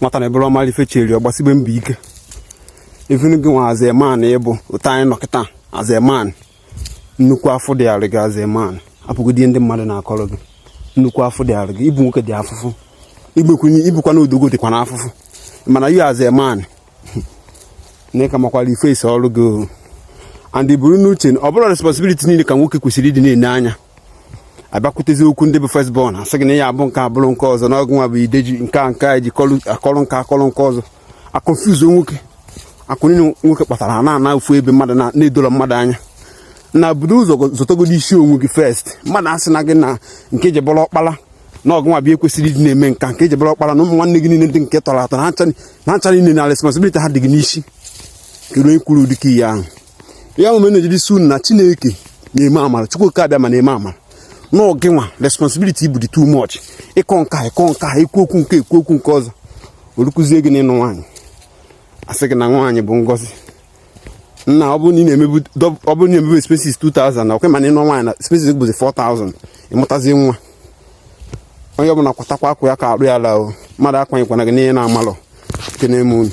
nwata na ebere ọmali fecheri ọgbasibe mbọ ike even gị nwa as a man ịbụ ụta anyị nọkịta as a man nnukwu afọ dị arị gị as a man apụgodi ndị mmadụ na-akọrọ gị nnukwu afọ dị arị gị ịbụ nwoke dị afụfụ ibukwa na odogo dịkwa na afụfụ mana you as a man na ka makwala ife isi ọrụ gị and buru n'uche ọ bụrụ responsibility niile ka nwoke kwesịrị ịdị na-ene anya abịakwutezi okwu ndị bụ first born asị gị na ya abụ nke abụrụ nke ọzọ n'ọgụ nwa bụ ideji nke eji akọrọ nke ọzọ akọnfuz nwoke akwụnye nwoke kpatara na ofu ebe mmadụ na-edoro mmadụ anya na budo ụzọ zọtagodi isi onwe gị first mmadụ asị na gị na nke ejebọrọ ọkpara na ọgụ nwa bụ ekwesịrị ịdị na-eme nke ejebọrọ ọkpara na ụmụ nwanne gị niile ndị nke tọrọ atọ na ncha niile na responsibility ha dị gị n'isi kedu onye kwuru dịka ihe ahụ ya omume na-ejiri si unu na Chineke na-eme amara Chukwu ka abịa ma na-eme amara n'oge nwa responsibility bụ dị too much ịkọ nka ikwu okwu nke ọzọ orukụzie gị n'ịnụ nwaanyị asị gị na nwaanyị bụ ngọzi nna ọ bụrụ na ị na-emebu expenses 2000 na okwe mana ịnụ nwaanyị na expenses bụzi 4000 ịmụtazie nwa onye ọbụla kwatakwa akwụ ya ka arụ ya ala mmadụ akwanyekwana gị n'ihe na-amalụ nke na-eme unu